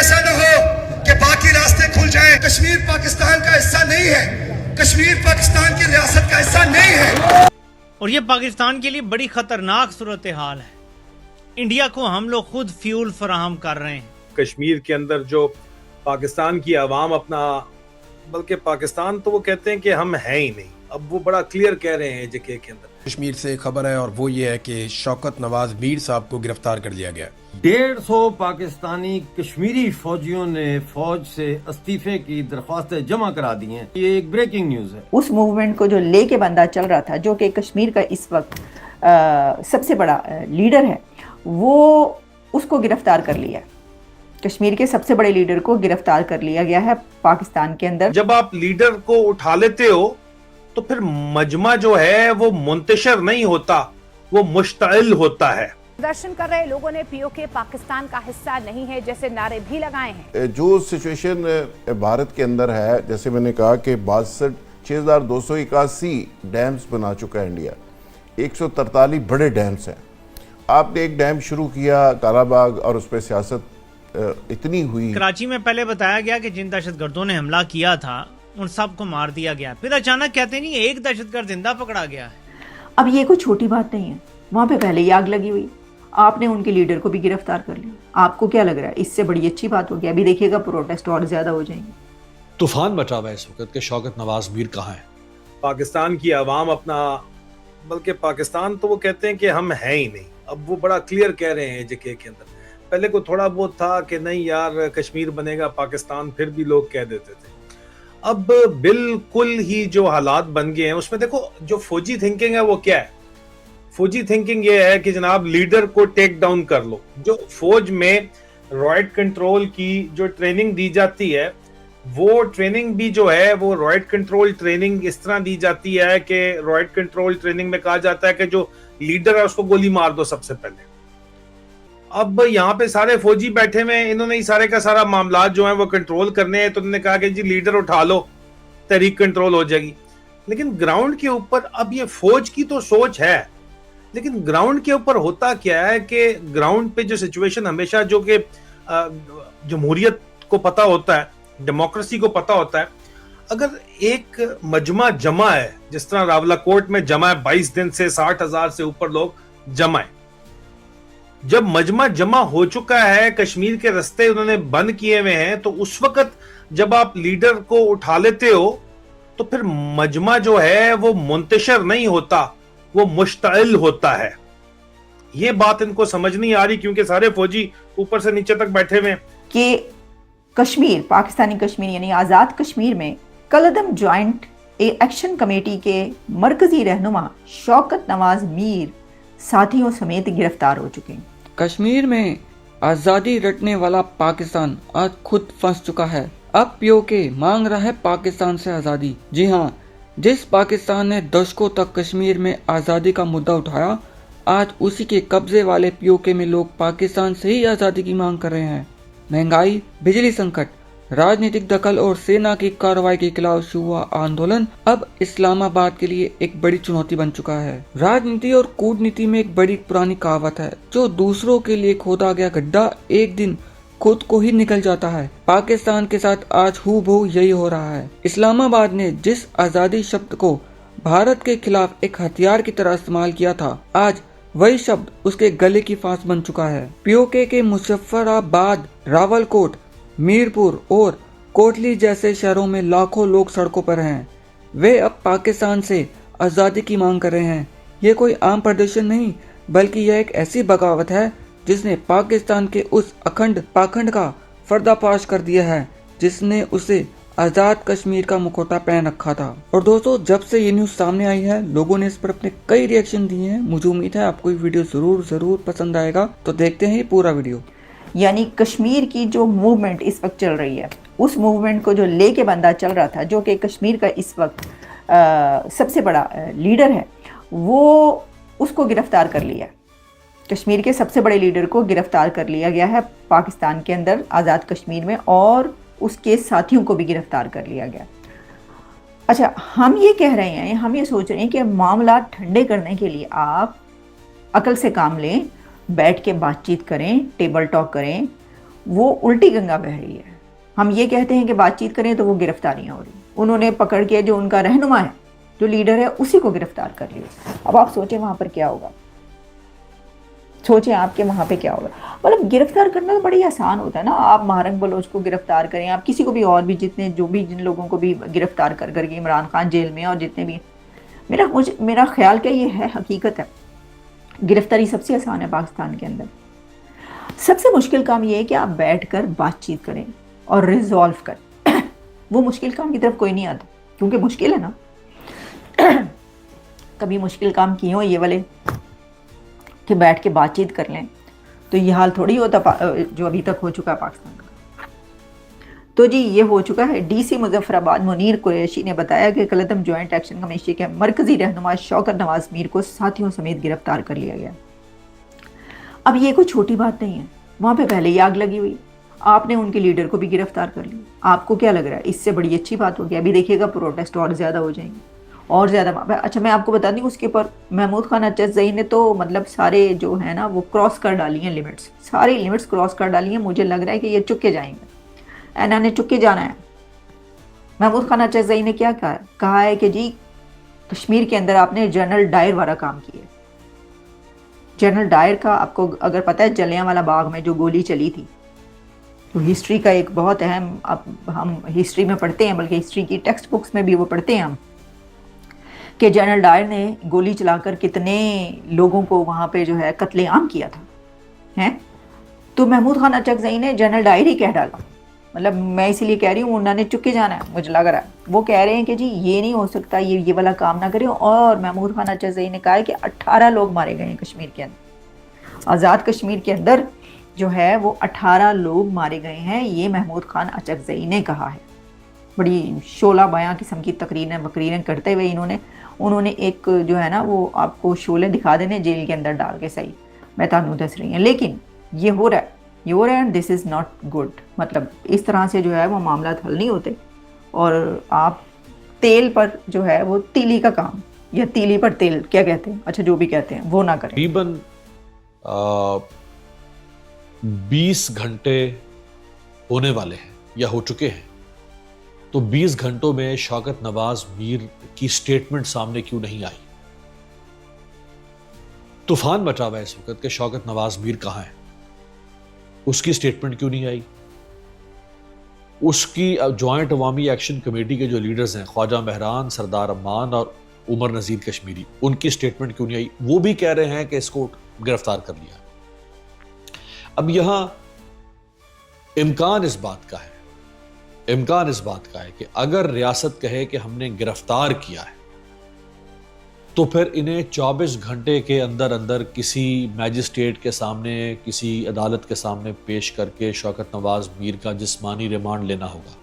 ऐसा न हो कि बाकी रास्ते खुल जाएं। कश्मीर पाकिस्तान का हिस्सा नहीं है, कश्मीर पाकिस्तान की रियासत का हिस्सा नहीं है। और ये पाकिस्तान के लिए बड़ी खतरनाक सूरत हाल है। इंडिया को हम लोग खुद फ्यूल फराहम कर रहे हैं। कश्मीर के अंदर जो पाकिस्तान की आवाम अपना, बल्कि पाकिस्तान तो वो कहते हैं कि हम हैं ही नहीं, अब वो बड़ा क्लियर कह रहे हैं जेके के अंदर। कश्मीर से खबर है और वो ये है कि शौकत नवाज मीर साहब को गिरफ्तार कर लिया गया। 150 पाकिस्तानी कश्मीरी फौजियों ने फौज से इस्तीफे की दरख्वास्तें जमा करा दी हैं। ये एक ब्रेकिंग न्यूज है। उस मूवमेंट को जो लेके बंदा चल रहा था, जो कि कश्मीर का इस वक्त सबसे बड़ा लीडर है, वो उसको गिरफ्तार कर लिया। कश्मीर के सबसे बड़े लीडर को गिरफ्तार कर लिया गया है पाकिस्तान के अंदर। जब आप लीडर को उठा लेते हो तो फिर मजमा जो है वो मुंतशिर नहीं होता, वो मुश्तइल होता है। प्रदर्शन कर रहे लोगों ने पीओके पाकिस्तान का हिस्सा नहीं है जैसे नारे भी लगाए हैं। जो सिचुएशन भारत के अंदर है, जैसे मैंने कहा कि 6281 डैम्स बना चुका है इंडिया, 143 बड़े डैम्स हैं। आपने एक डैम शुरू किया कालाबाग और उस पर सियासत इतनी हुई। कराची में पहले बताया गया कि जिन दहशतगर्दों ने हमला किया था उन सबको मार दिया गया, फिर अचानक कहते नहीं एक दहशतगर्द जिंदा पकड़ा गया है। अब ये कोई छोटी बात नहीं है, वहां पे पहले ही आग लगी हुई, आपने उनके लीडर को भी गिरफ्तार कर लिया। आपको क्या लग रहा है इससे बड़ी अच्छी बात होगी? अभी देखिएगा प्रोटेस्ट और ज्यादा हो जाएंगे। तूफान मचा हुआ है इस वक्त के शौकत नवाज मीर कहाँ है? पाकिस्तान की आवाम अपना, बल्कि पाकिस्तान तो वो कहते हैं कि हम हैं ही नहीं, अब वो बड़ा क्लियर कह रहे हैं जेके के अंदर। पहले को थोड़ा बहुत था कि नहीं यार कश्मीर बनेगा पाकिस्तान, फिर भी लोग कह देते थे। अब बिल्कुल ही जो हालात बन गए हैं उसमें देखो, जो फौजी थिंकिंग है वो क्या है? फौजी थिंकिंग ये है कि जनाब लीडर को टेक डाउन कर लो। जो फौज में रॉयट कंट्रोल की जो ट्रेनिंग दी जाती है, वो ट्रेनिंग भी जो है वो रॉयट कंट्रोल ट्रेनिंग इस तरह दी जाती है कि रॉयट कंट्रोल ट्रेनिंग में कहा जाता है कि जो लीडर है उसको गोली मार दो सबसे पहले। अब यहाँ पे सारे फौजी बैठे हुए, इन्होंने ही सारे का सारा मामला जो है वो कंट्रोल करने हैं, तो उन्होंने कहा कि जी लीडर उठा लो, तहरीक कंट्रोल हो जाएगी। लेकिन ग्राउंड के ऊपर अब ये फौज की तो सोच है, लेकिन ग्राउंड के ऊपर होता क्या है कि ग्राउंड पे जो सिचुएशन हमेशा, जो कि जमहूरियत को पता होता है, डेमोक्रेसी को पता होता है, अगर एक मजमा जमा है, जिस तरह रावलाकोट में जमा है 22 दिन से 60,000 से ऊपर लोग जमा है, जब मजमा जमा हो चुका है, कश्मीर के रास्ते उन्होंने बंद किए हुए हैं, तो उस वक्त जब आप लीडर को उठा लेते हो तो फिर मजमा जो है वो मुंतशिर नहीं होता, वो मुश्तइल होता है। ये बात इनको समझ नहीं आ रही, क्योंकि सारे फौजी ऊपर से नीचे तक बैठे हुए हैं कि कश्मीर, पाकिस्तानी कश्मीर यानी आज़ाद कश्मीर में कलअदम ज्वाइंट एक्शन कमेटी के मरकजी रहनुमा शौकत नवाज मीर साथियों समेत गिरफ्तार हो चुके हैं। कश्मीर में आज़ादी रटने वाला पाकिस्तान आज खुद फंस चुका है। अब पीओके मांग रहा है पाकिस्तान से आज़ादी। जी हाँ, जिस पाकिस्तान ने दशकों तक कश्मीर में आज़ादी का मुद्दा उठाया, आज उसी के कब्जे वाले पीओके में लोग पाकिस्तान से ही आज़ादी की मांग कर रहे हैं। महंगाई, बिजली संकट, राजनीतिक दखल और सेना की कार्रवाई के खिलाफ शुरू हुआ आंदोलन अब इस्लामाबाद के लिए एक बड़ी चुनौती बन चुका है। राजनीति और कूटनीति में एक बड़ी पुरानी कहावत है, जो दूसरों के लिए खोदा गया गड्ढा एक दिन खुद को ही निकल जाता है। पाकिस्तान के साथ आज हूबहू यही हो रहा है। इस्लामाबाद ने जिस आज़ादी शब्द को भारत के खिलाफ एक हथियार की तरह इस्तेमाल किया था, आज वही शब्द उसके गले की फांस बन चुका है। पीओके के मुजफ्फराबाद, रावलकोट, मीरपुर और कोटली जैसे शहरों में लाखों लोग सड़कों पर हैं। वे अब पाकिस्तान से आज़ादी की मांग कर रहे हैं। ये कोई आम प्रदर्शन नहीं, बल्कि यह एक ऐसी बगावत है जिसने पाकिस्तान के उस अखंड पाखंड का पर्दाफाश कर दिया है, जिसने उसे आज़ाद कश्मीर का मुखौटा पहन रखा था। और दोस्तों, जब से ये न्यूज़ सामने आई है, लोगों ने इस पर अपने कई रिएक्शन दिए हैं। मुझे उम्मीद है आपको ये वीडियो जरूर पसंद आएगा, तो देखते हैं ये पूरा वीडियो। यानी कश्मीर की जो मूवमेंट इस वक्त चल रही है, उस मूवमेंट को जो लेके बंदा चल रहा था, जो कि कश्मीर का इस वक्त सबसे बड़ा लीडर है, वो उसको गिरफ्तार कर लिया। कश्मीर के सबसे बड़े लीडर को गिरफ्तार कर लिया गया है पाकिस्तान के अंदर, आज़ाद कश्मीर में, और उसके साथियों को भी गिरफ्तार कर लिया गया। अच्छा, हम ये कह रहे हैं, हम ये सोच रहे हैं कि मामला ठंडे करने के लिए आप अकल से काम लें, बैठ के बातचीत करें, टेबल टॉक करें, वो उल्टी गंगा बह रही है। हम ये कहते हैं कि बातचीत करें तो वो गिरफ्तारियां हो रही, उन्होंने पकड़ के जो उनका रहनुमा है, जो लीडर है, उसी को गिरफ्तार कर लिया। अब आप सोचें वहां पर क्या होगा, सोचें आपके वहां पे क्या होगा। मतलब गिरफ्तार करना तो बड़ी आसान होता है ना, आप महारंग बलोच को गिरफ्तार करें, आप किसी को भी और भी जिन लोगों को भी गिरफ्तार कर करके इमरान खान जेल में और जितने भी, मेरा ख्याल क्या ये है, हकीकत है, गिरफ्तारी सबसे आसान है पाकिस्तान के अंदर। सबसे मुश्किल काम ये है कि आप बैठकर बातचीत करें और रिजॉल्व करें। वो मुश्किल काम की तरफ कोई नहीं आता, क्योंकि मुश्किल है ना। कभी मुश्किल काम किए हो ये वाले कि बैठ के बातचीत कर लें, तो ये हाल थोड़ी होता जो अभी तक हो चुका है पाकिस्तान का। तो जी ये हो चुका है। डीसी मुजफ्फराबाद मुनीर कुरैशी ने बताया कि कलतम जॉइंट एक्शन कमेटी के मरकजी रहनुमा शौकत नवाज मीर को साथियों समेत गिरफ्तार कर लिया गया। अब ये कोई छोटी बात नहीं है, वहाँ पे पहले ही आग लगी हुई, आपने उनके लीडर को भी गिरफ्तार कर लिया। आपको क्या लग रहा है इससे बड़ी अच्छी बात होगी? अभी देखिएगा प्रोटेस्ट और ज़्यादा हो जाएंगे और ज़्यादा। अच्छा मैं आपको बता दूँ, उसके ऊपर महमूद खान अचज़ई ने तो मतलब सारे जो है ना वो क्रॉस कर डाली हैं लिमिट्स, सारी लिमिट्स क्रॉस कर डाली हैं। मुझे लग रहा है कि ये चुप के जाएंगे, एना ने चुप के जाना है। महमूद खान अचज़ई ने क्या कहा है कि जी कश्मीर के अंदर आपने जनरल डायर वाला काम किया। जनरल डायर का आपको अगर पता है, जलियांवाला बाग में जो गोली चली थी, तो हिस्ट्री का एक बहुत अहम, अब हम हिस्ट्री में पढ़ते हैं, बल्कि हिस्ट्री की टेक्स्ट बुक्स में भी वो पढ़ते हैं हम, कि जनरल डायर ने गोली चलाकर कितने लोगों को वहाँ पे जो है कत्लेआम किया था, हैं। तो महमूद खान अचज़ई ने जनरल डायर ही कह डाला। मतलब मैं इसीलिए कह रही हूँ उन्होंने चुके जाना है, मुझे लग रहा है। वो कह रहे हैं कि जी ये नहीं हो सकता, ये वाला काम ना करें। और महमूद खान अचज़ई ने कहा है कि 18 लोग मारे गए हैं कश्मीर के अंदर, आज़ाद कश्मीर के अंदर जो है वो 18 लोग मारे गए हैं, ये महमूद खान अचज़ई ने कहा है। बड़ी शोला बयां किस्म की तकरीरें करते हुए उन्होंने एक जो है ना वो आपको शोले दिखा देने जेल के अंदर डाल के, सही मैं तानू दस रही हैं। लेकिन ये हो रहा है and this is not good. मतलब इस तरह से जो है वो मामला हल नहीं होते। और आप तेल पर जो है वो तीली का काम, या तीली पर तेल क्या कहते हैं, अच्छा जो भी कहते हैं, वो ना करें। तकरीबन 20 घंटे होने वाले हैं या हो चुके हैं, तो 20 घंटों में शौकत नवाज मीर की स्टेटमेंट सामने क्यों नहीं आई? तूफान मचा हुआ है इस वक्त कि शौकत नवाज मीर कहां है, उसकी स्टेटमेंट क्यों नहीं आई? उसकी जॉइंट अवामी एक्शन कमेटी के जो लीडर्स हैं, ख्वाजा महरान, सरदार अम्मान और उमर नज़ीर कश्मीरी, उनकी स्टेटमेंट क्यों नहीं आई? वो भी कह रहे हैं कि इसको गिरफ्तार कर लिया। अब यहां इम्कान इस बात का है कि अगर रियासत कहे कि हमने गिरफ्तार किया है, तो फिर इन्हें 24 घंटे के अंदर अंदर किसी मैजिस्ट्रेट के सामने, किसी अदालत के सामने पेश करके शौकत नवाज मीर का जिस्मानी रिमांड लेना होगा।